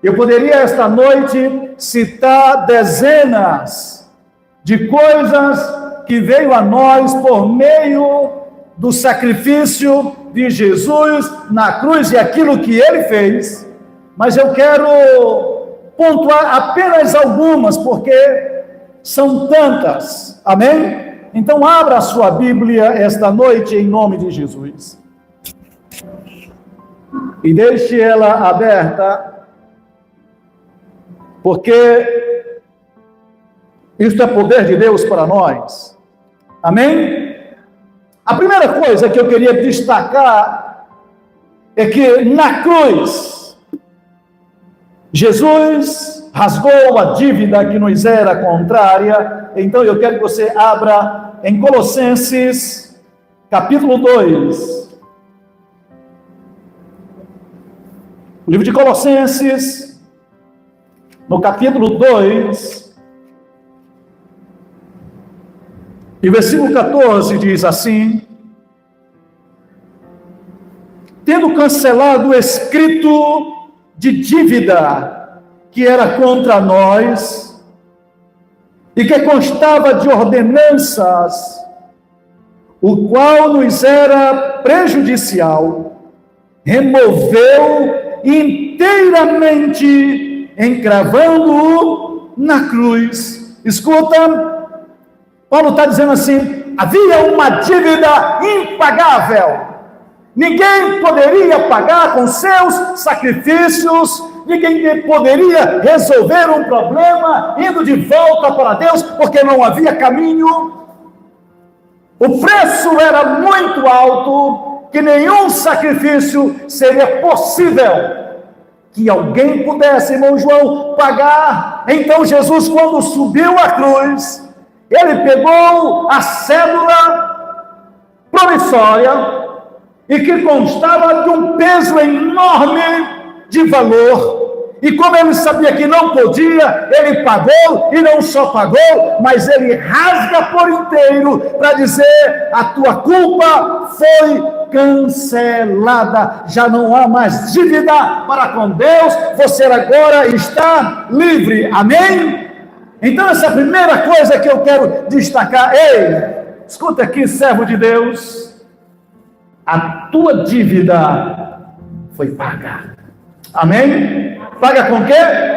Eu poderia esta noite citar dezenas de coisas que veio a nós por meio do sacrifício de Jesus na cruz e aquilo que ele fez, mas eu quero pontuar apenas algumas, porque são tantas, amém? Então abra a sua Bíblia esta noite em nome de Jesus e deixe ela aberta, porque isto é poder de Deus para nós, amém? A primeira coisa que eu queria destacar é que na cruz, Jesus rasgou a dívida que nos era contrária. Então eu quero que você abra em Colossenses, capítulo 2. O livro de Colossenses, no capítulo 2, e o versículo 14 diz assim: tendo cancelado o escrito de dívida que era contra nós e que constava de ordenanças, o qual nos era prejudicial, removeu inteiramente, encravando-o na cruz. Escuta, Paulo está dizendo assim: havia uma dívida impagável. Ninguém poderia pagar com seus sacrifícios, ninguém poderia resolver um problema indo de volta para Deus, porque não havia caminho. O preço era muito alto, que nenhum sacrifício seria possível que alguém pudesse, irmão João, pagar. Então Jesus, quando subiu a cruz, ele pegou a cédula promissória e que constava de um peso enorme de valor. E como ele sabia que não podia, ele pagou, e não só pagou, mas ele rasga por inteiro para dizer: a tua culpa foi cancelada, já não há mais dívida para com Deus, você agora está livre, amém? Então essa é a primeira coisa que eu quero destacar. Ei, escuta aqui, servo de Deus, a tua dívida foi paga, amém? Paga com quê?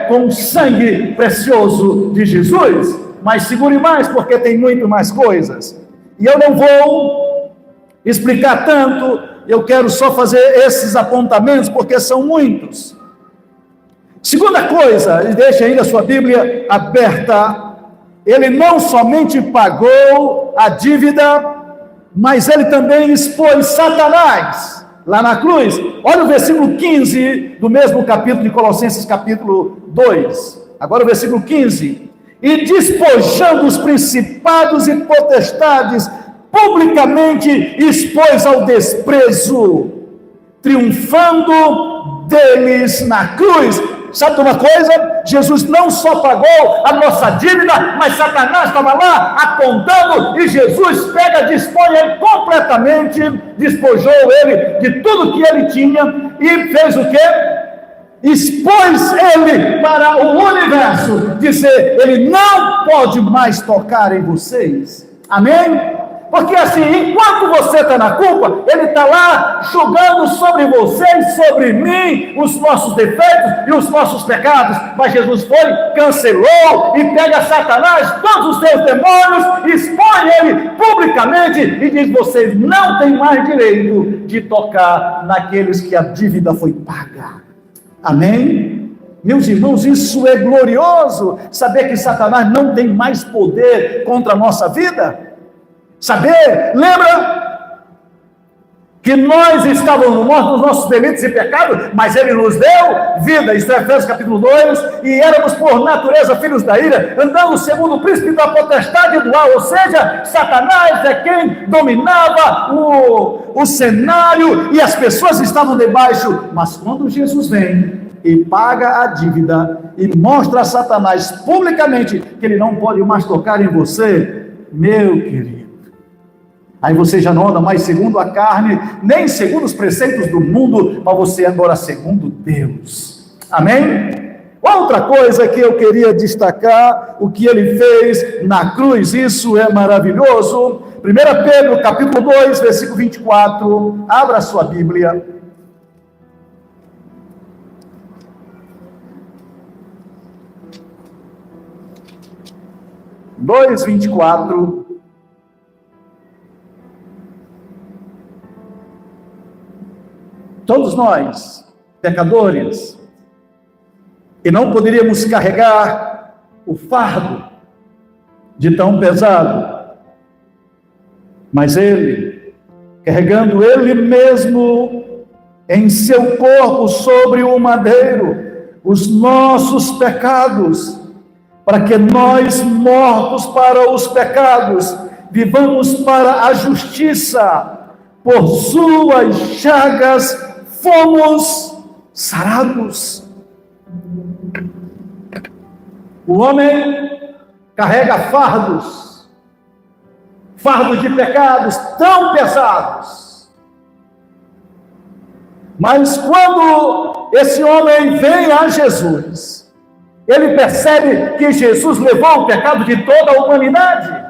Com o sangue precioso de Jesus. Mas segure mais, porque tem muito mais coisas, e eu não vou explicar tanto, eu quero só fazer esses apontamentos, porque são muitos. Segunda coisa, e deixe ainda a sua Bíblia aberta, ele não somente pagou a dívida, mas ele também expôs Satanás lá na cruz. Olha o versículo 15 do mesmo capítulo de Colossenses, capítulo 2. Agora o versículo 15. E despojando os principados e potestades, publicamente expôs ao desprezo, triunfando deles na cruz. Sabe de uma coisa? Jesus não só pagou a nossa dívida, mas Satanás estava lá apontando, e Jesus pega, dispõe ele completamente, despojou ele de tudo que ele tinha, e fez o quê? Expôs ele para o universo, dizer: ele não pode mais tocar em vocês, amém? Porque assim, enquanto você está na culpa, ele está lá jogando sobre você e sobre mim os nossos defeitos e os nossos pecados. Mas Jesus foi, cancelou e pega Satanás, todos os seus demônios, expõe ele publicamente e diz: vocês não têm mais direito de tocar naqueles que a dívida foi paga. Amém? Meus irmãos, isso é glorioso, saber que Satanás não tem mais poder contra a nossa vida. Saber, lembra que nós estávamos mortos nos nossos delitos e pecados, mas ele nos deu vida, isso é Efésios capítulo 2, e éramos por natureza filhos da ira, andando segundo o príncipe da potestade do ar, ou seja, Satanás é quem dominava o cenário, e as pessoas estavam debaixo. Mas quando Jesus vem e paga a dívida, e mostra a Satanás publicamente que ele não pode mais tocar em você, meu querido, aí você já não anda mais segundo a carne, nem segundo os preceitos do mundo, mas você agora segundo Deus, amém? Outra coisa que eu queria destacar, o que ele fez na cruz, isso é maravilhoso. 1 Pedro, capítulo 2, versículo 24, abra a sua Bíblia. Dois, 24. Todos nós, pecadores, e não poderíamos carregar o fardo de tão pesado, mas ele, carregando ele mesmo em seu corpo sobre o madeiro, os nossos pecados, para que nós, mortos para os pecados, vivamos para a justiça, por suas chagas fomos sarados. O homem carrega fardos de pecados tão pesados. Mas quando esse homem vem a Jesus, ele percebe que Jesus levou o pecado de toda a humanidade.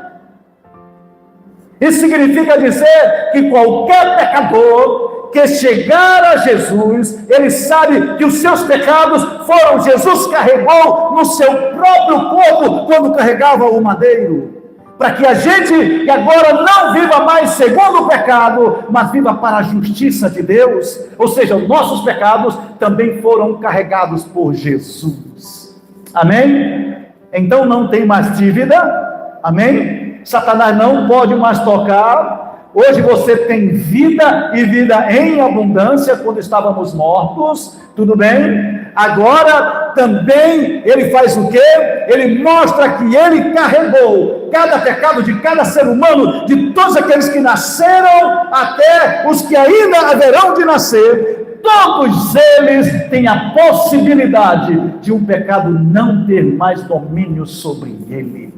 Isso significa dizer que qualquer pecador que chegar a Jesus, ele sabe que os seus pecados foram, Jesus carregou no seu próprio corpo quando carregava o madeiro, para que a gente que agora não viva mais segundo o pecado, mas viva para a justiça de Deus, ou seja, os nossos pecados também foram carregados por Jesus. Amém? Então não tem mais dívida, amém? Satanás não pode mais tocar. Hoje você tem vida e vida em abundância, quando estávamos mortos, tudo bem? Agora também ele faz o quê? Ele mostra que ele carregou cada pecado de cada ser humano, de todos aqueles que nasceram até os que ainda haverão de nascer. Todos eles têm a possibilidade de um pecado não ter mais domínio sobre ele.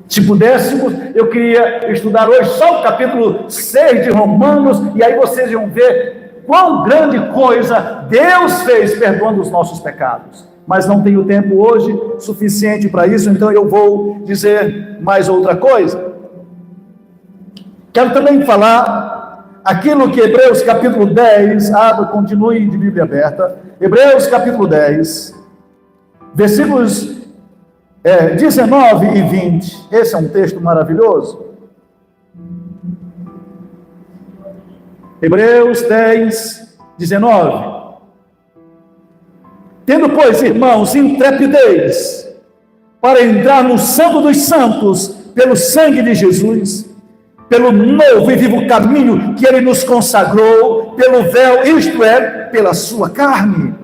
Se pudéssemos, eu queria estudar hoje só o capítulo 6 de Romanos, e aí vocês iam ver quão grande coisa Deus fez perdoando os nossos pecados. Mas não tenho tempo hoje suficiente para isso, então eu vou dizer mais outra coisa. Quero também falar aquilo que Hebreus capítulo 10, continue de Bíblia aberta, Hebreus capítulo 10, versículos 19 e 20, esse é um texto maravilhoso. Hebreus 10, 19. Tendo, pois, irmãos, intrepidez para entrar no Santo dos Santos pelo sangue de Jesus, pelo novo e vivo caminho que ele nos consagrou, pelo véu, isto é, pela sua carne.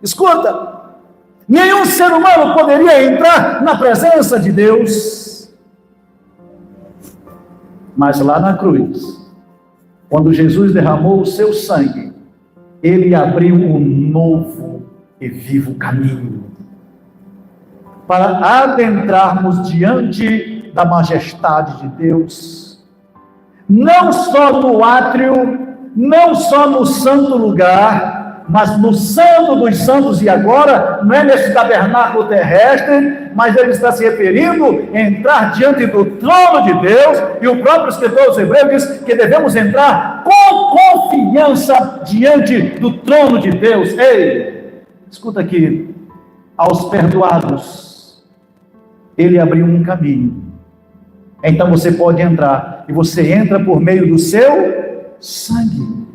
Escuta. Nenhum ser humano poderia entrar na presença de Deus. Mas lá na cruz, quando Jesus derramou o seu sangue, ele abriu um novo e vivo caminho para adentrarmos diante da majestade de Deus, não só no átrio, não só no santo lugar, mas no Santo dos Santos. E agora, não é nesse tabernáculo terrestre, mas ele está se referindo a entrar diante do trono de Deus, e o próprio escritor aos Hebreus diz que devemos entrar com confiança diante do trono de Deus. Ei, escuta aqui, aos perdoados, ele abriu um caminho, então você pode entrar, e você entra por meio do seu sangue.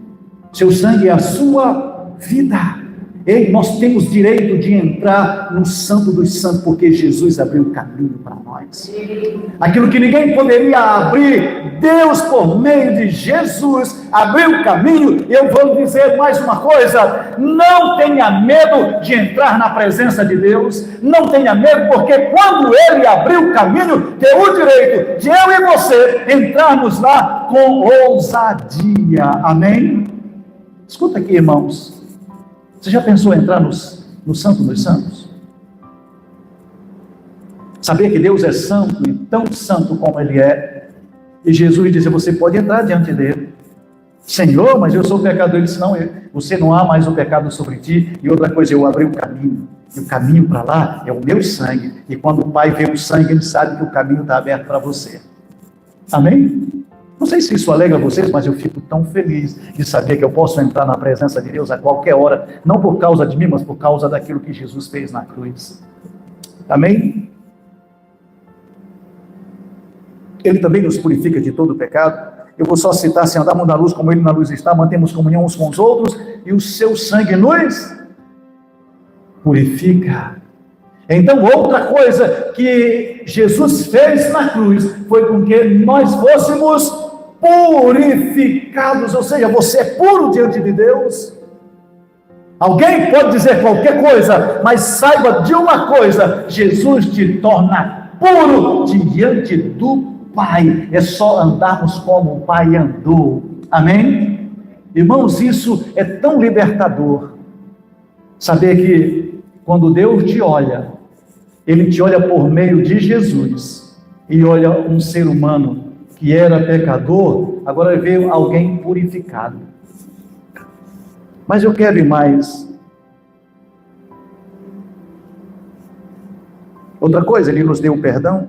Seu sangue é a sua vida. Ei, nós temos direito de entrar no Santo dos Santos, porque Jesus abriu o caminho para nós. Aquilo que ninguém poderia abrir, Deus, por meio de Jesus, abriu o caminho. Eu vou dizer mais uma coisa: não tenha medo de entrar na presença de Deus, não tenha medo, porque quando Ele abriu o caminho, tem o direito de eu e você entrarmos lá com ousadia. Amém? Escuta aqui, irmãos. Você já pensou em entrar no Santo dos Santos? Saber que Deus é santo e tão santo como Ele é. E Jesus disse: você pode entrar diante dele. Senhor, mas eu sou pecador. Ele disse: não, você não há mais o pecado sobre ti. E outra coisa, eu abri o caminho. E o caminho para lá é o meu sangue. E quando o Pai vê o sangue, ele sabe que o caminho está aberto para você. Amém? Não sei se isso alegra vocês, mas eu fico tão feliz de saber que eu posso entrar na presença de Deus a qualquer hora, não por causa de mim, mas por causa daquilo que Jesus fez na cruz. Amém? Ele também nos purifica de todo pecado. Eu vou só citar: se andarmos na luz como Ele na luz está, mantemos comunhão uns com os outros, e o seu sangue nos purifica. Então, outra coisa que Jesus fez na cruz foi com que nós fôssemos purificados, ou seja, você é puro diante de Deus. Alguém pode dizer qualquer coisa, mas saiba de uma coisa: Jesus te torna puro diante do Pai. É só andarmos como o Pai andou. Amém? Irmãos, isso é tão libertador, saber que quando Deus te olha, Ele te olha por meio de Jesus, e olha um ser humano que era pecador, agora veio alguém purificado. Mas eu quero ir mais. Outra coisa, Ele nos deu o perdão.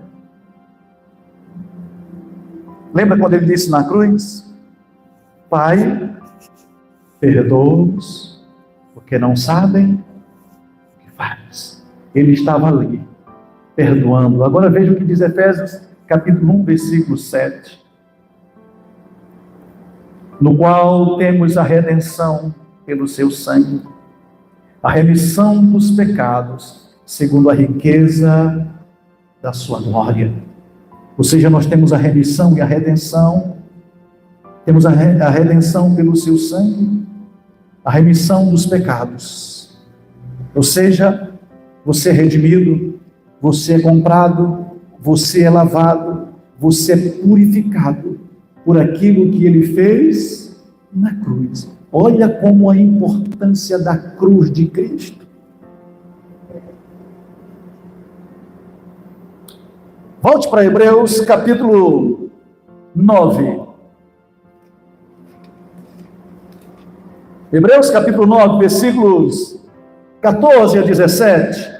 Lembra quando Ele disse na cruz: Pai, perdoa-os, porque não sabem o que fazem. Ele estava ali, perdoando. Agora veja o que diz Efésios, capítulo 1, versículo 7. No qual temos a redenção pelo seu sangue, a remissão dos pecados, segundo a riqueza da sua glória. Ou seja, nós temos a remissão e a redenção, temos a redenção pelo seu sangue, a remissão dos pecados. Ou seja, você é redimido, você é comprado, você é lavado, você é purificado por aquilo que Ele fez na cruz. Olha como a importância da cruz de Cristo. Volte para Hebreus capítulo 9. Hebreus capítulo 9, versículos 14 a 17.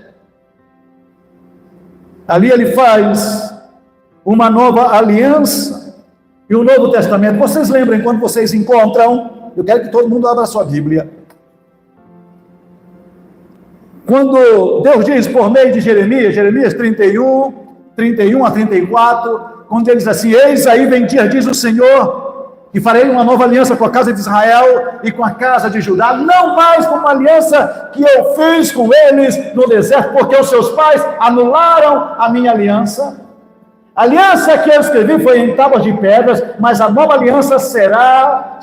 Ali ele faz uma nova aliança e um novo testamento. Vocês lembram, quando vocês encontram, eu quero que todo mundo abra a sua Bíblia. Quando Deus diz por meio de Jeremias 31 a 34, quando ele diz assim: eis aí vem dias, diz o Senhor, e farei uma nova aliança com a casa de Israel e com a casa de Judá, não mais como a aliança que eu fiz com eles no deserto, porque os seus pais anularam a minha aliança. A aliança que eu escrevi foi em tábuas de pedras, mas a nova aliança será,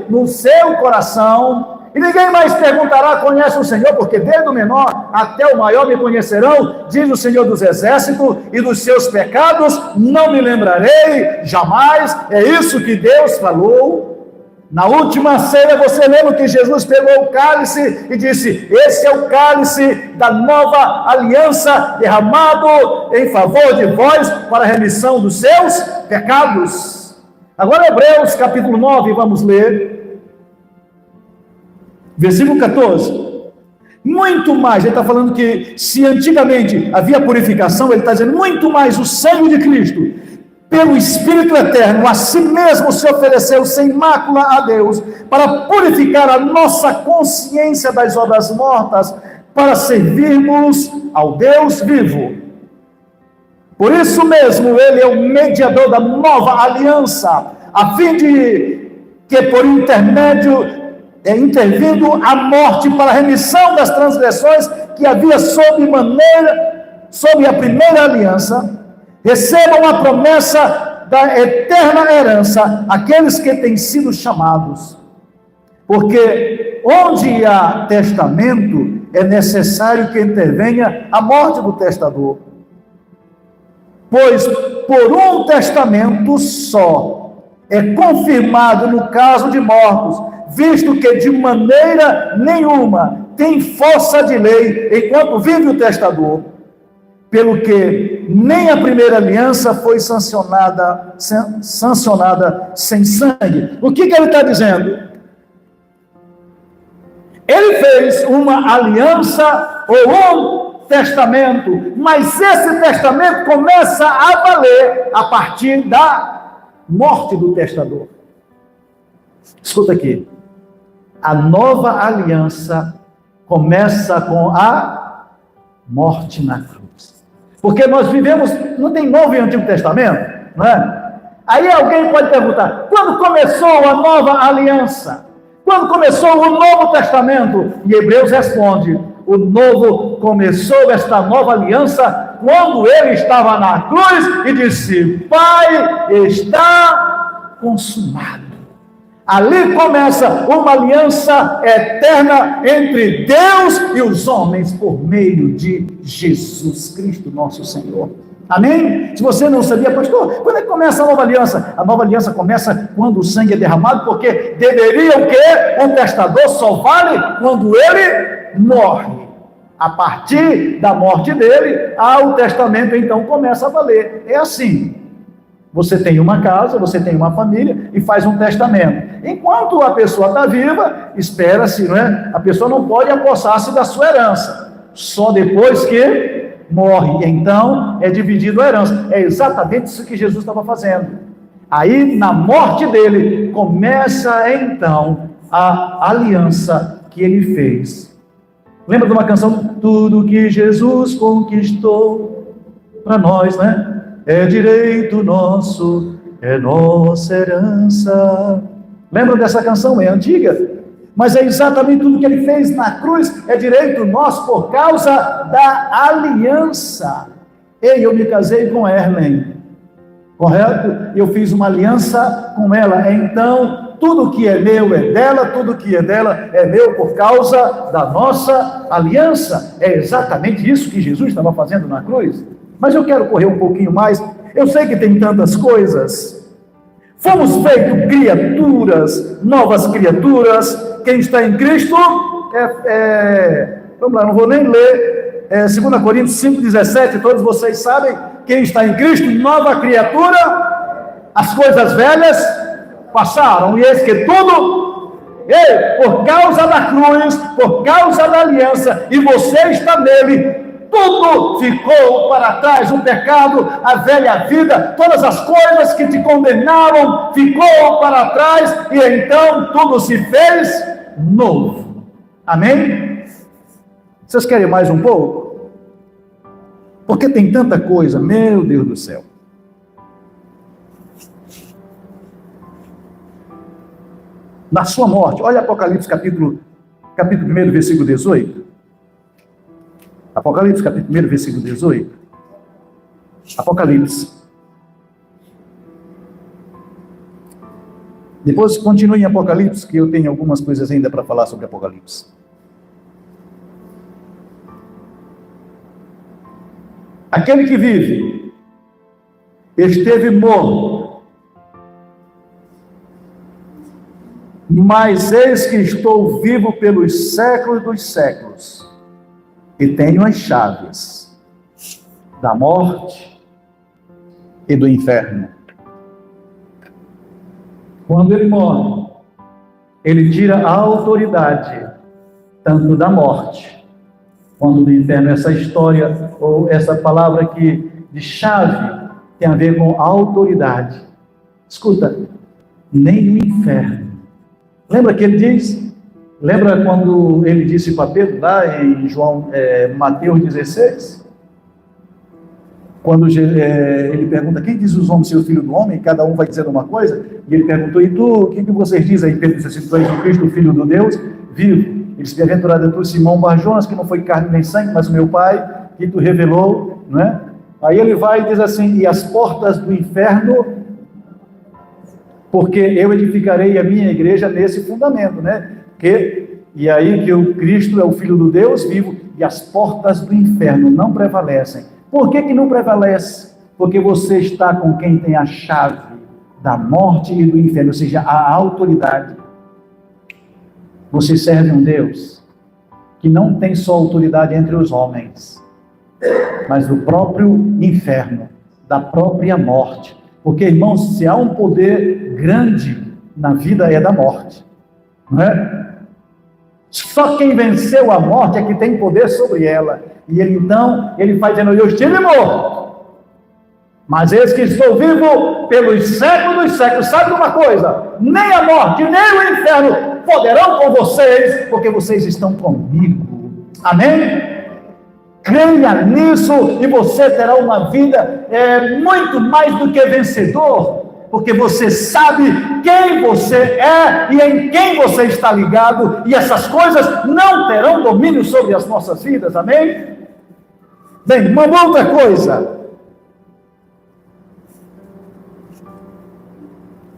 no seu coração. E ninguém mais perguntará: conhece o Senhor? Porque desde o menor até o maior me conhecerão, diz o Senhor dos exércitos, e dos seus pecados não me lembrarei jamais. É isso que Deus falou. Na última ceia, você lembra que Jesus pegou o cálice e disse: esse é o cálice da nova aliança, derramado em favor de vós para a remissão dos seus pecados. Agora Hebreus capítulo 9, vamos ler. Versículo 14, muito mais, ele está falando que se antigamente havia purificação, ele está dizendo muito mais o sangue de Cristo, pelo Espírito eterno, a si mesmo se ofereceu sem mácula a Deus, para purificar a nossa consciência das obras mortas, para servirmos ao Deus vivo. Por isso mesmo, ele é o mediador da nova aliança, a fim de que por intermédio intervindo a morte para a remissão das transgressões que havia sob a primeira aliança, recebam a promessa da eterna herança aqueles que têm sido chamados. Porque onde há testamento, é necessário que intervenha a morte do testador. Pois por um testamento só é confirmado no caso de mortos, visto que de maneira nenhuma tem força de lei enquanto vive o testador, pelo que nem a primeira aliança foi sancionada sem sangue. O que ele está dizendo? Ele fez uma aliança ou um testamento, mas esse testamento começa a valer a partir da morte do testador. Escuta aqui. A nova aliança começa com a morte na cruz. Porque nós vivemos, não tem Novo e Antigo Testamento, não é? Aí alguém pode perguntar, quando começou a nova aliança? Quando começou o Novo Testamento? E Hebreus responde, o novo começou esta nova aliança quando ele estava na cruz e disse, Pai, está consumado. Ali começa uma aliança eterna entre Deus e os homens por meio de Jesus Cristo, nosso Senhor. Amém? Se você não sabia, pastor, quando é que começa a nova aliança? A nova aliança começa quando o sangue é derramado, porque deveria o quê? O testador só vale quando ele morre. A partir da morte dele, o testamento então começa a valer. É assim. Você tem uma casa, você tem uma família e faz um testamento. Enquanto a pessoa está viva, espera-se, não é? A pessoa não pode apossar-se da sua herança. Só depois que morre. Então, é dividido a herança. É exatamente isso que Jesus estava fazendo. Aí, na morte dele, começa então a aliança que ele fez. Lembra de uma canção? Tudo que Jesus conquistou para nós, né? É direito nosso, é nossa herança. Lembra dessa canção? É antiga. Mas é exatamente tudo que ele fez na cruz, é direito nosso por causa da aliança. Eu me casei com Erlen, correto? Eu fiz uma aliança com ela. Então, tudo que é meu é dela, tudo que é dela é meu por causa da nossa aliança. É exatamente isso que Jesus estava fazendo na cruz. Mas eu quero correr um pouquinho mais. Eu sei que tem tantas coisas. Fomos feitos criaturas, novas criaturas. Quem está em Cristo, vamos lá, não vou nem ler, 2 Coríntios 5,17, todos vocês sabem, quem está em Cristo, nova criatura, as coisas velhas passaram, e eis que tudo, por causa da cruz, por causa da aliança, e você está nele, tudo ficou para trás, o pecado, a velha vida, todas as coisas que te condenavam, ficou para trás, e então tudo se fez novo. Amém? Vocês querem mais um pouco? Porque tem tanta coisa, meu Deus do céu. Na sua morte, olha Apocalipse capítulo 1, versículo 18. Apocalipse, capítulo 1, versículo 18. Apocalipse. Depois continue em Apocalipse, que eu tenho algumas coisas ainda para falar sobre Apocalipse. Aquele que vive, esteve morto, mas eis que estou vivo pelos séculos dos séculos. E tenho as chaves da morte e do inferno. Quando ele morre, ele tira a autoridade, tanto da morte, quanto do inferno. Essa história, ou essa palavra aqui de chave, tem a ver com autoridade. Escuta, nem o inferno. Lembra que ele diz? Lembra quando ele disse para Pedro, lá em Mateus 16? Quando ele pergunta, quem diz os homens ser o filho do homem? E cada um vai dizendo uma coisa. E ele perguntou, e tu, o que vocês dizem? Aí Pedro disse assim, tu és o Cristo, o Filho do Deus vivo. Ele disse, bem-aventurado é tu, Simão Bar-Jonas, que não foi carne nem sangue, mas o meu Pai, que tu revelou, não é? Aí ele vai e diz assim, e as portas do inferno, porque eu edificarei a minha igreja nesse fundamento, né? E aí que o Cristo é o Filho do Deus vivo, e as portas do inferno não prevalecem. Por que não prevalece? Porque você está com quem tem a chave da morte e do inferno, ou seja, a autoridade. Você serve um Deus que não tem só autoridade entre os homens, mas do próprio inferno, da própria morte. Porque, irmãos, se há um poder grande na vida, é da morte, não é? Só quem venceu a morte é que tem poder sobre ela. E ele então, ele faz dizendo: eu estive morto, mas eis que estou vivo pelos séculos dos séculos. Sabe uma coisa? Nem a morte, nem o inferno poderão com vocês, porque vocês estão comigo. Amém? Creia nisso e você terá uma vida muito mais do que vencedor, porque você sabe quem você é e em quem você está ligado, e essas coisas não terão domínio sobre as nossas vidas. Amém? Bem, uma outra coisa,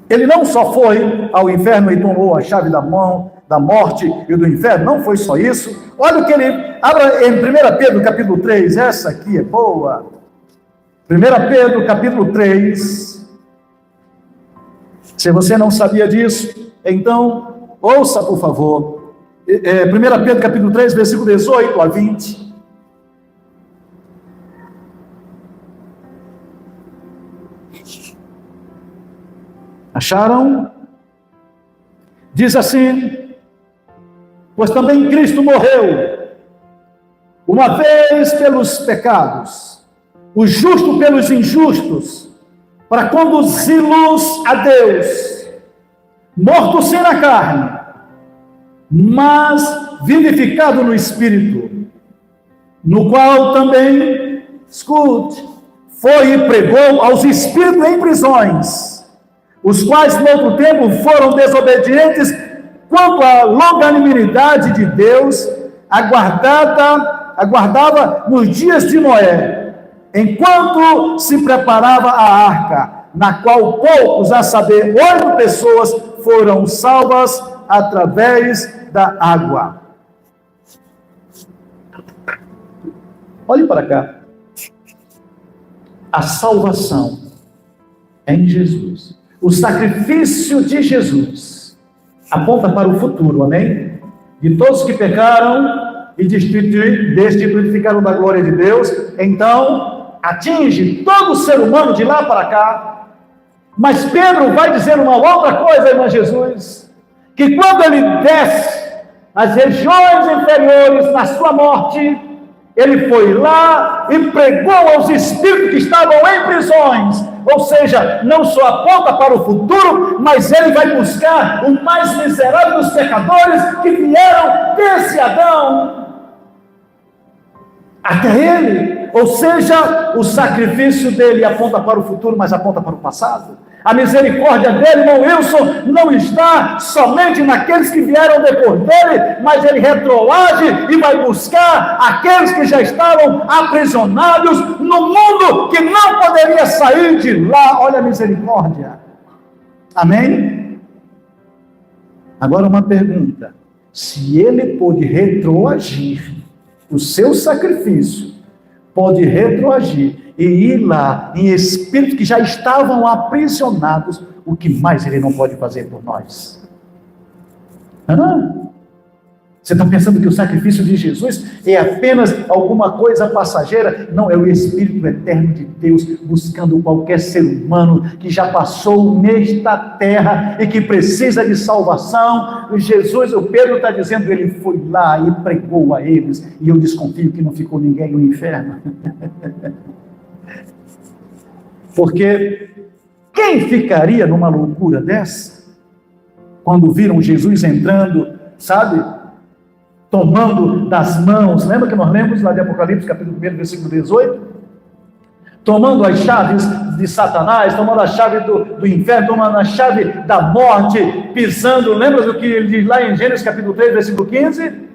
ele não só foi ao inferno e tomou a chave da mão da morte e do inferno, não foi só isso. Olha o que ele, abra em 1 Pedro capítulo 3, essa aqui é boa. 1 Pedro capítulo 3, se você não sabia disso, então ouça por favor. 1 Pedro capítulo 3, versículo 18 a 20. Acharam? Diz assim: pois também Cristo morreu uma vez pelos pecados, o justo pelos injustos, para conduzi-los a Deus, morto sim na carne, mas vivificado no Espírito, no qual também, escute, foi e pregou aos espíritos em prisões, os quais no outro tempo foram desobedientes quanto à longanimidade de Deus, aguardava nos dias de Noé, enquanto se preparava a arca, na qual poucos, a saber, 8 pessoas, foram salvas através da água. Olhe para cá. A salvação é em Jesus. O sacrifício de Jesus aponta para o futuro, amém? De todos que pecaram e destituíram da glória de Deus, então atinge todo o ser humano de lá para cá. Mas Pedro vai dizer uma outra coisa, irmão Jesus, que quando ele desce às regiões inferiores na sua morte, ele foi lá e pregou aos espíritos que estavam em prisões. Ou seja, não só aponta para o futuro, mas ele vai buscar o mais miserável dos pecadores que vieram desde Adão até ele. Ou seja, o sacrifício dele aponta para o futuro, mas aponta para o passado. A misericórdia dele, irmão Wilson, não está somente naqueles que vieram depois dele, mas ele retroage e vai buscar aqueles que já estavam aprisionados no mundo, que não poderia sair de lá. Olha a misericórdia. Amém? Agora uma pergunta: se ele pôde retroagir, o seu sacrifício pode retroagir e ir lá em espíritos que já estavam aprisionados, o que mais ele não pode fazer por nós? Você está pensando que o sacrifício de Jesus é apenas alguma coisa passageira? Não, é o Espírito eterno de Deus buscando qualquer ser humano que já passou nesta terra e que precisa de salvação. Jesus, o Pedro está dizendo, ele foi lá e pregou a eles, e eu desconfio que não ficou ninguém no inferno. Porque quem ficaria numa loucura dessa, quando viram Jesus entrando, sabe, tomando das mãos, lembra que nós lemos lá de Apocalipse, capítulo 1, versículo 18? Tomando as chaves de Satanás, tomando a chave do inferno, tomando a chave da morte, pisando, lembra do que ele diz lá em Gênesis, capítulo 3, versículo 15?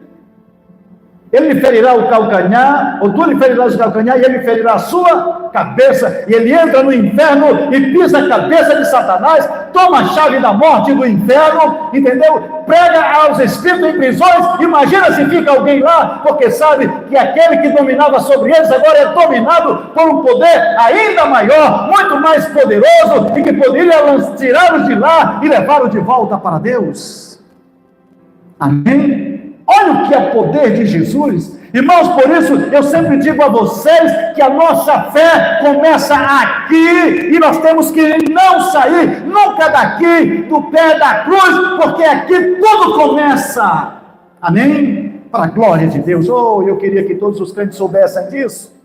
Ele lhe ferirá o calcanhar, ou tu lhe ferirás o calcanhar, e ele ferirá a sua cabeça, e ele entra no inferno e pisa a cabeça de Satanás, toma a chave da morte do inferno, entendeu? Prega aos espíritos em prisões. Imagina se fica alguém lá, porque sabe que aquele que dominava sobre eles agora é dominado por um poder ainda maior, muito mais poderoso, e que poderia tirá-los de lá e levá-los de volta para Deus. Amém? Olha o que é poder de Jesus. Irmãos, por isso eu sempre digo a vocês que a nossa fé começa aqui, e nós temos que não sair nunca daqui do pé da cruz, porque aqui tudo começa. Amém? Para a glória de Deus. Oh, eu queria que todos os crentes soubessem disso.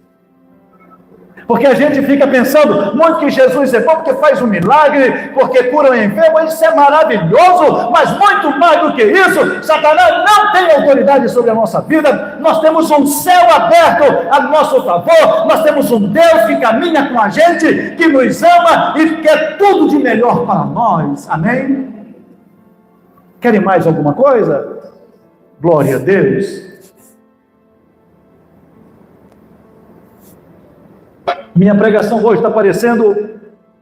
Porque a gente fica pensando muito que Jesus é bom porque faz um milagre, porque cura o enfermo, isso é maravilhoso, mas muito mais do que isso, Satanás não tem autoridade sobre a nossa vida. Nós temos um céu aberto a nosso favor, nós temos um Deus que caminha com a gente, que nos ama e quer tudo de melhor para nós. Amém? Querem mais alguma coisa? Glória a Deus. Minha pregação hoje está parecendo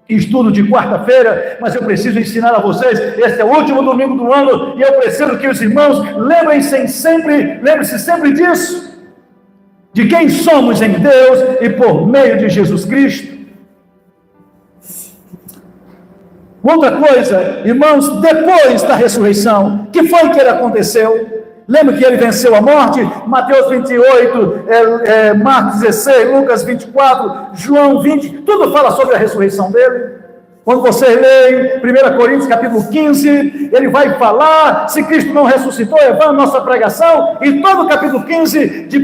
estudo de quarta-feira, mas eu preciso ensinar a vocês. Este é o último domingo do ano e eu preciso que os irmãos lembrem-se sempre disso, de quem somos em Deus e por meio de Jesus Cristo. Outra coisa, irmãos, depois da ressurreição, que foi que ele aconteceu? Lembra que ele venceu a morte? Mateus 28, Marcos 16, Lucas 24, João 20, tudo fala sobre a ressurreição dele. Quando você lê 1 Coríntios capítulo 15, ele vai falar, se Cristo não ressuscitou, é vã a nossa pregação, e todo o capítulo 15 de 1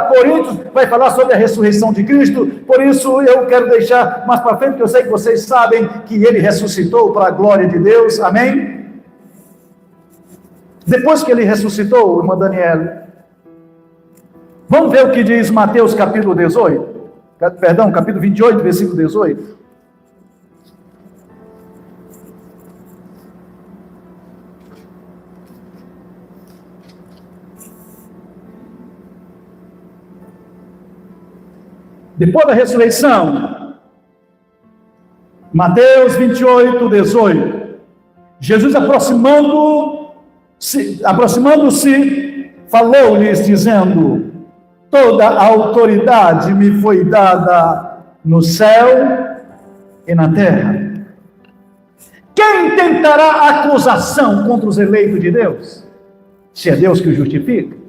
Coríntios vai falar sobre a ressurreição de Cristo. Por isso eu quero deixar mais para frente, porque eu sei que vocês sabem que ele ressuscitou para a glória de Deus. Amém? Depois que ele ressuscitou, irmã Daniela, vamos ver o que diz Mateus capítulo 28, versículo 18. Depois da ressurreição, Mateus 28, 18, Jesus aproximando-se, falou-lhes dizendo: toda a autoridade me foi dada no céu e na terra. Quem tentará acusação contra os eleitos de Deus? Se é Deus que os justifica.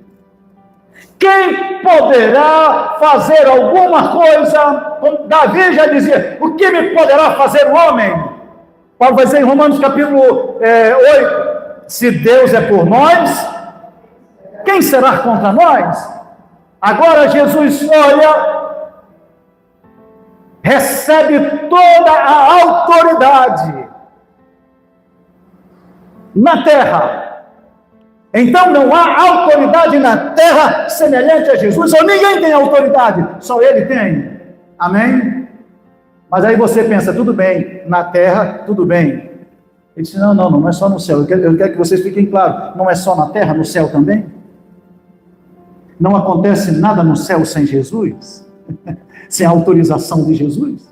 Quem poderá fazer alguma coisa? Como Davi já dizia: o que me poderá fazer o homem? Paulo vai dizer em Romanos capítulo 8, se Deus é por nós, quem será contra nós? Agora Jesus olha, recebe toda a autoridade na terra. Então não há autoridade na terra semelhante a Jesus, ou ninguém tem autoridade, só ele tem. Amém? Mas aí você pensa, tudo bem, na terra, tudo bem. Ele disse, não é só no céu, eu quero que vocês fiquem claros, não é só na terra, no céu também? Não acontece nada no céu sem Jesus, sem a autorização de Jesus,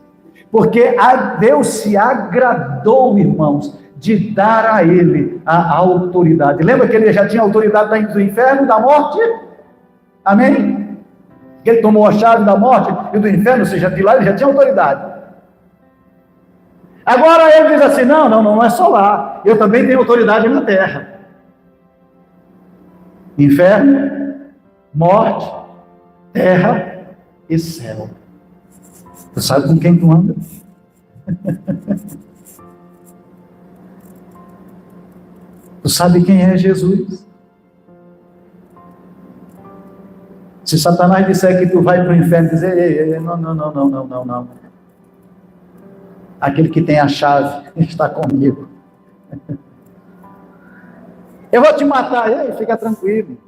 porque Deus se agradou, irmãos, de dar a ele a autoridade. Lembra que ele já tinha autoridade do inferno, da morte? Amém? Que ele tomou a chave da morte e do inferno, ou seja, de lá ele já tinha autoridade. Agora ele diz assim, não é só lá, eu também tenho autoridade na terra. Inferno, morte, terra e céu. Tu sabe com quem tu anda? Tu sabe quem é Jesus? Se Satanás disser que tu vai para o inferno, dizer, ei, não. Aquele que tem a chave está comigo. Eu vou te matar, ei, fica tranquilo.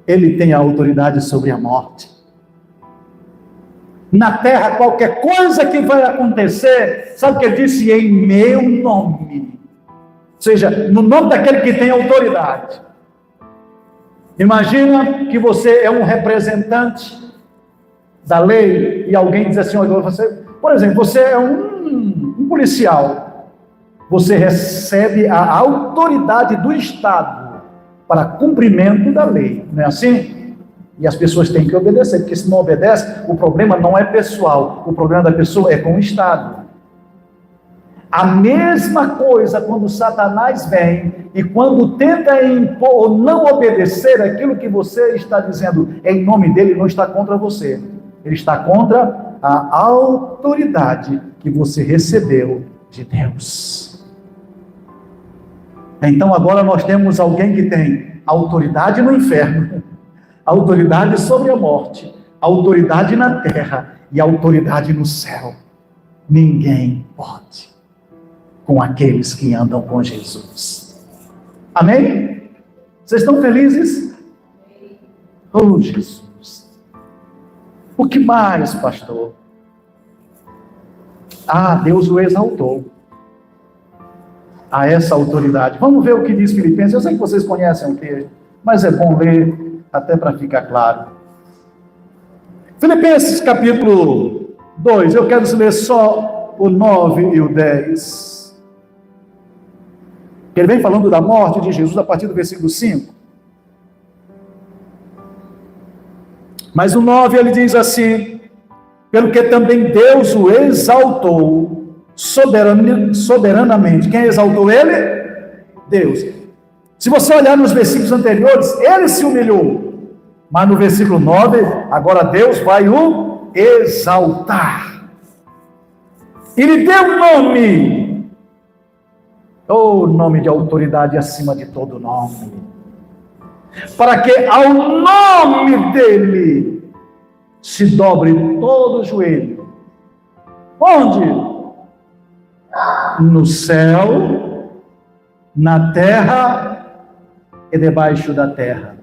Ele tem a autoridade sobre a morte. Na terra, qualquer coisa que vai acontecer, sabe o que ele disse? Em meu nome. Ou seja, no nome daquele que tem autoridade. Imagina que você é um representante da lei e alguém diz assim, olha, por exemplo, você é um policial. Você recebe a autoridade do Estado para cumprimento da lei. Não é assim? E as pessoas têm que obedecer, porque se não obedece, o problema não é pessoal, o problema da pessoa é com o Estado. A mesma coisa quando Satanás vem e quando tenta impor ou não obedecer aquilo que você está dizendo em nome dele, não está contra você. Ele está contra a autoridade que você recebeu de Deus. Então agora nós temos alguém que tem autoridade no inferno, autoridade sobre a morte, autoridade na terra e autoridade no céu. Ninguém pode com aqueles que andam com Jesus. Amém? Vocês estão felizes? Oh, Jesus. O que mais, pastor? Deus o exaltou a essa autoridade. Vamos ver o que diz Filipenses. Eu sei que vocês conhecem o texto, mas é bom ler até para ficar claro. Filipenses capítulo 2, eu quero ler só o 9 e o 10. Ele vem falando da morte de Jesus a partir do versículo 5. Mas o 9 ele diz assim: pelo que também Deus o exaltou soberanamente. Quem exaltou ele? Deus. Se você olhar nos versículos anteriores, ele se humilhou. Mas no versículo 9, agora Deus vai o exaltar. Ele deu nome. Nome de autoridade acima de todo nome. Para que ao nome dele se dobre todo o joelho. Onde? No céu, na terra e debaixo da terra.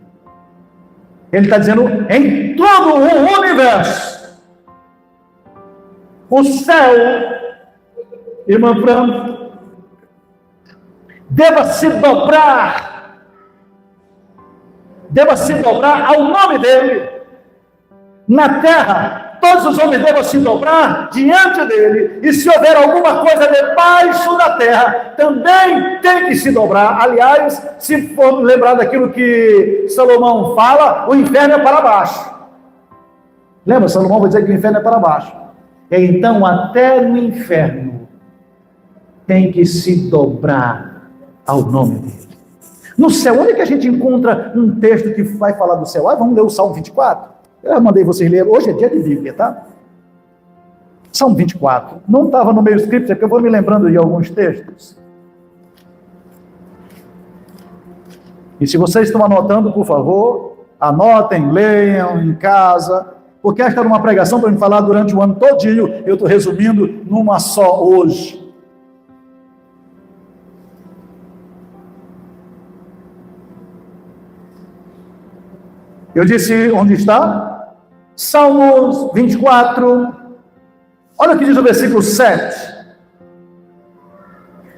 Ele está dizendo em todo o universo. O céu, irmã Fran, deva se dobrar ao nome dele. Na terra, todos os homens devem se dobrar diante dele, e se houver alguma coisa debaixo da terra, também tem que se dobrar. Aliás, se for lembrar daquilo que Salomão fala, o inferno é para baixo. Lembra? Salomão vai dizer que o inferno é para baixo. Então, até no inferno, tem que se dobrar ao nome dele. No céu, onde é que a gente encontra um texto que vai falar do céu? Vamos ler o Salmo 24? Eu mandei vocês ler, hoje é dia de Bíblia, tá? Salmo 24. Não estava no meio script, é porque eu vou me lembrando de alguns textos. E se vocês estão anotando, por favor, anotem, leiam em casa, porque esta era uma pregação para me falar durante o ano todinho, eu estou resumindo numa só hoje. Eu disse, onde está? Salmos 24. Olha o que diz o versículo 7.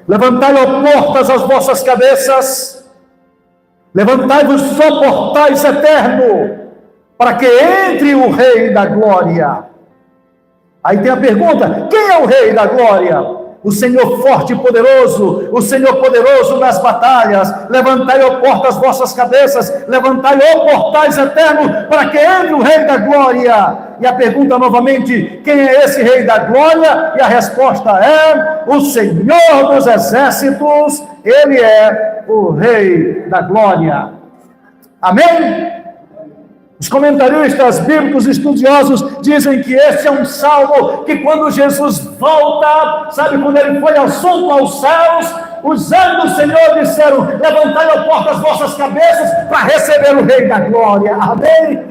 Levantai, ó portas, as vossas cabeças. Levantai-vos, ó portais eterno, para que entre o Rei da Glória. Aí tem a pergunta: quem é o Rei da Glória? O Senhor forte e poderoso, o Senhor poderoso nas batalhas. Levantai, ó portas, vossas cabeças, levantai, ó portais eternos, para que entre o Rei da Glória. E a pergunta novamente: quem é esse Rei da Glória? E a resposta é: o Senhor dos Exércitos. Ele é o Rei da Glória. Amém? Os comentaristas bíblicos estudiosos dizem que esse é um salmo que, quando Jesus volta, sabe, quando ele foi assunto aos céus, os anjos do Senhor disseram: levantai, ó portas, as vossas cabeças, para receber o Rei da Glória. Amém?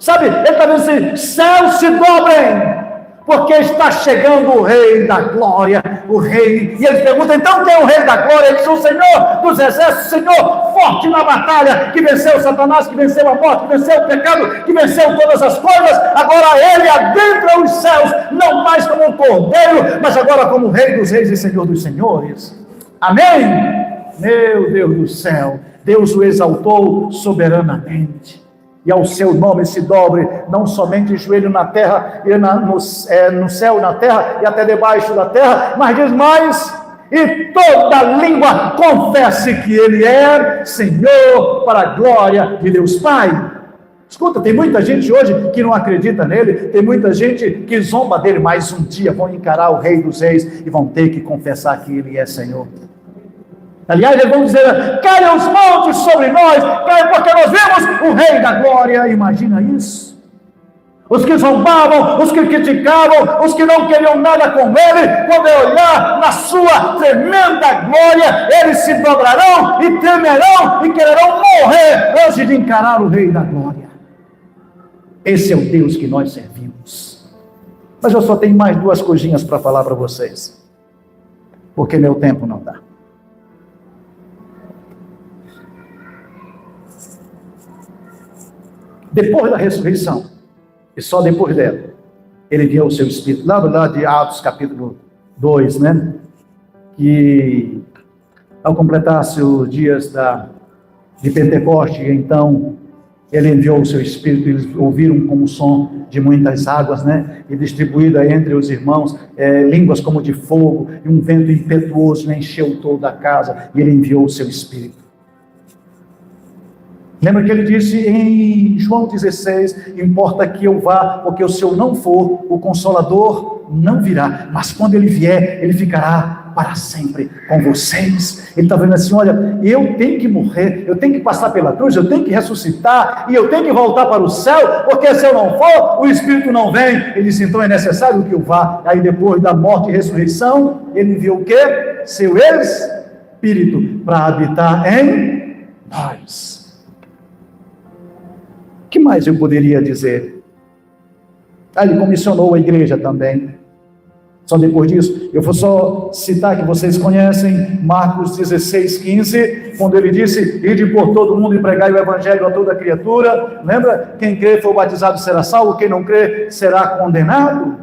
Sabe, ele está dizendo assim: céus se dobrem, porque está chegando o Rei da Glória, o Rei. E eles perguntam: então quem é o Rei da Glória? Ele diz: o Senhor dos Exércitos, o Senhor forte na batalha, que venceu Satanás, que venceu a morte, que venceu o pecado, que venceu todas as coisas. Agora ele adentra os céus, não mais como um cordeiro, mas agora como Rei dos Reis e Senhor dos Senhores. Amém? Meu Deus do céu, Deus o exaltou soberanamente. E ao seu nome se dobre, não somente o joelho na terra, e no céu, na terra, e até debaixo da terra, mas diz mais: e toda língua confesse que Ele é Senhor, para a glória de Deus Pai. Escuta, tem muita gente hoje que não acredita nele, tem muita gente que zomba dele, mas um dia vão encarar o Rei dos Reis e vão ter que confessar que Ele é Senhor. Aliás, eles vão dizer: caiam os montes sobre nós, caiam porque nós vemos o Rei da Glória. Imagina isso. Os que zombavam, os que criticavam, os que não queriam nada com ele, quando ele olhar na sua tremenda glória, eles se dobrarão e tremerão e quererão morrer antes de encarar o Rei da Glória. Esse é o Deus que nós servimos. Mas eu só tenho mais duas coisinhas para falar para vocês, porque meu tempo não dá. Depois da ressurreição, e só depois dela, ele enviou o seu Espírito. Lá de Atos capítulo 2, né? Que ao completar-se os dias de Pentecoste, então ele enviou o seu Espírito, eles ouviram como o som de muitas águas, né? E distribuída entre os irmãos, línguas como de fogo, e um vento impetuoso encheu toda a casa, e ele enviou o seu Espírito. Lembra que ele disse em João 16, importa que eu vá, porque se eu não for, o Consolador não virá, mas quando ele vier, ele ficará para sempre com vocês. Ele está vendo assim, olha, eu tenho que morrer, eu tenho que passar pela cruz, eu tenho que ressuscitar, e eu tenho que voltar para o céu, porque se eu não for, o Espírito não vem. Ele disse, então é necessário que eu vá. Aí depois da morte e ressurreição, ele enviou o quê? Seu Espírito, para habitar em nós. O que mais eu poderia dizer? Ele comissionou a igreja também. Só depois disso, eu vou só citar que vocês conhecem, Marcos 16, 15, quando ele disse, ide por todo mundo e pregai o evangelho a toda criatura. Lembra? Quem crê for batizado será salvo, quem não crê será condenado.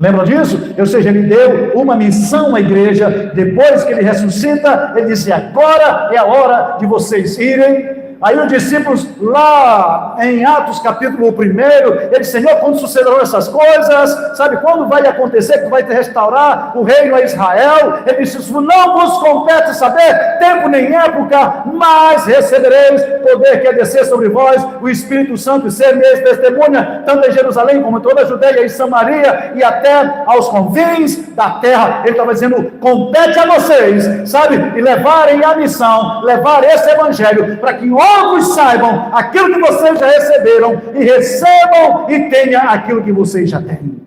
Lembram disso? Ou seja, ele deu uma missão à igreja, depois que ele ressuscita, ele disse, agora é a hora de vocês irem. Aí os discípulos, lá em Atos capítulo 1, ele disse, Senhor, quando sucederão essas coisas? Sabe, quando vai acontecer que tu vai te restaurar o reino a Israel? Ele disse, isso não vos compete saber, tempo nem época, mas recebereis poder que é descer sobre vós, o Espírito Santo, e ser minha testemunha, tanto em Jerusalém como em toda a Judeia e Samaria, e até aos confins da terra. Ele estava dizendo, compete a vocês, sabe, e levarem a missão, levar esse evangelho, para que outros saibam aquilo que vocês já receberam, e recebam e tenham aquilo que vocês já têm.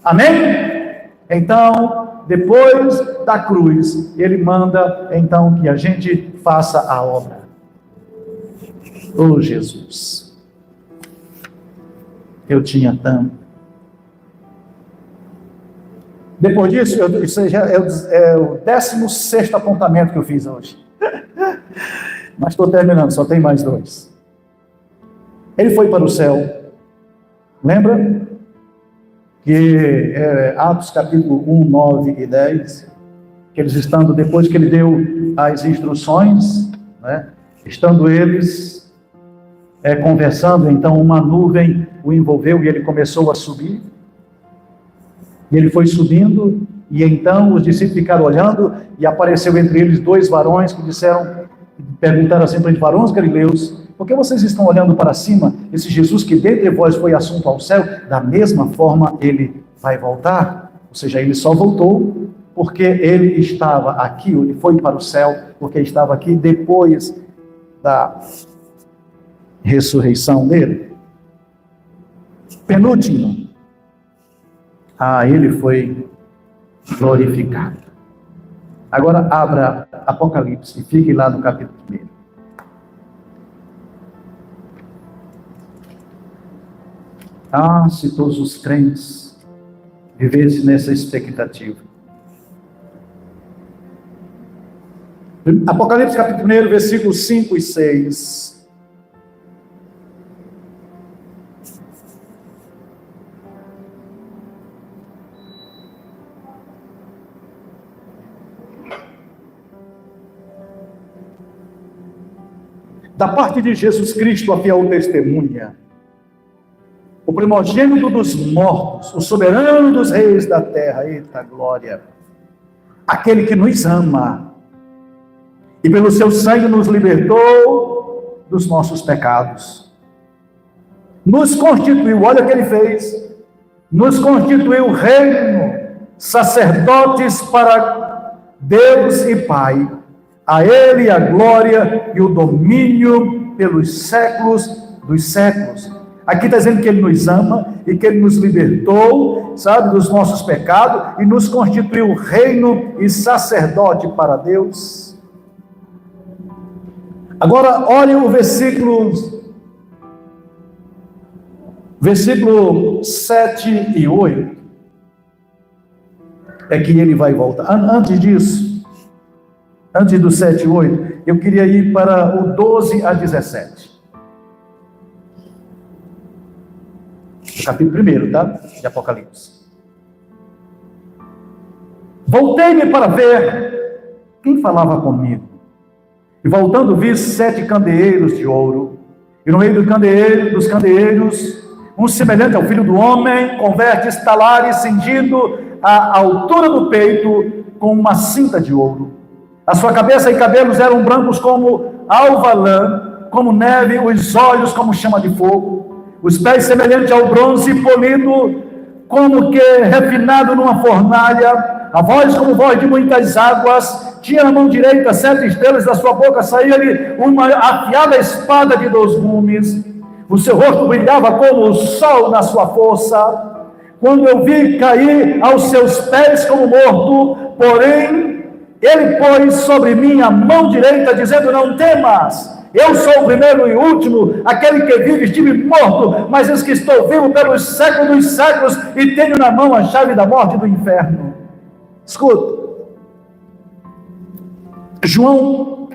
Amém? Então, depois da cruz, ele manda então que a gente faça a obra. Oh Jesus, eu tinha tanto. Depois disso, isso já é o 16º apontamento que eu fiz hoje. Mas estou terminando, só tem mais 2. Ele foi para o céu. Lembra? Que Atos capítulo 1, 9 e 10, que eles estando, depois que ele deu as instruções, né, estando eles conversando, então uma nuvem o envolveu e ele começou a subir. E ele foi subindo, e então os discípulos ficaram olhando, e apareceu entre eles 2 varões que perguntaram assim para os varões galileus, por que vocês estão olhando para cima? Esse Jesus que dentre vós foi assunto ao céu, da mesma forma ele vai voltar. Ou seja, ele só voltou porque ele estava aqui, ele foi para o céu, porque estava aqui depois da ressurreição dele. Penúltimo, ele foi glorificado. Agora abra Apocalipse e fique lá no capítulo 1. Se todos os crentes vivessem nessa expectativa. Apocalipse capítulo 1, versículos 5 e 6. Da parte de Jesus Cristo, a fiel testemunha, o primogênito dos mortos, o soberano dos reis da terra, eita glória, aquele que nos ama, e pelo seu sangue nos libertou dos nossos pecados, nos constituiu, olha o que ele fez, nos constituiu reino, sacerdotes para Deus e Pai. A ele a glória e o domínio pelos séculos dos séculos. Aqui está dizendo que Ele nos ama e que Ele nos libertou, sabe, dos nossos pecados e nos constituiu reino e sacerdote para Deus. Agora, olhem o versículo 7 e 8. É que Ele vai voltar. Antes disso, antes do 7 e 8, eu queria ir para o 12 a 17. Capítulo 1, tá? De Apocalipse. Voltei-me para ver quem falava comigo. E voltando vi 7 candeeiros de ouro. E no meio dos candeeiros, um semelhante ao Filho do Homem, com vestes talares, cingido à altura do peito, com uma cinta de ouro. A sua cabeça e cabelos eram brancos como alva lã, como neve, os olhos como chama de fogo, os pés semelhantes ao bronze polido, como que refinado numa fornalha, a voz como voz de muitas águas, tinha na mão direita 7 estrelas, da sua boca saía-lhe uma afiada espada de 2 gumes, o seu rosto brilhava como o sol na sua força. Quando eu vi cair aos seus pés como morto, porém, ele pôs sobre mim a mão direita, dizendo: não temas, eu sou o primeiro e último, aquele que vive. Estive morto, mas eis que estou vivo pelos séculos dos séculos, e tenho na mão a chave da morte e do inferno. Escuta, João,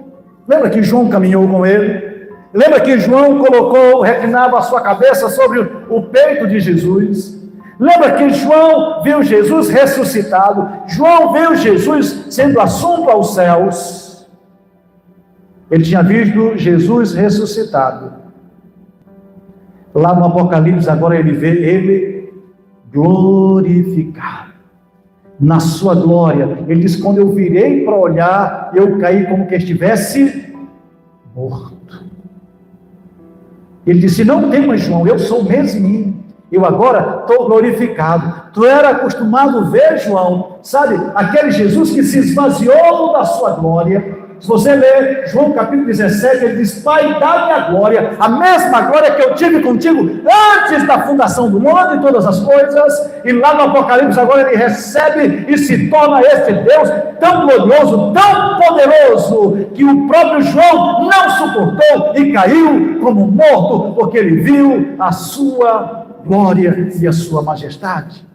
lembra que João caminhou com ele? Lembra que João reclinava a sua cabeça sobre o peito de Jesus? Lembra que João viu Jesus ressuscitado? João viu Jesus sendo assunto aos céus. Ele tinha visto Jesus ressuscitado. Lá no Apocalipse, agora ele vê ele glorificado. Na sua glória. Ele diz: quando eu virei para olhar, eu caí como que estivesse morto. Ele disse: não temas, João, eu sou mesmo. Eu agora estou glorificado. Tu era acostumado a ver, João, sabe, aquele Jesus que se esvaziou da sua glória. Se você ler João capítulo 17, ele diz: Pai, dá-me a glória, a mesma glória que eu tive contigo antes da fundação do mundo e todas as coisas. E lá no Apocalipse agora ele recebe e se torna este Deus tão glorioso, tão poderoso, que o próprio João não suportou e caiu como morto, porque ele viu a sua glória e a sua majestade.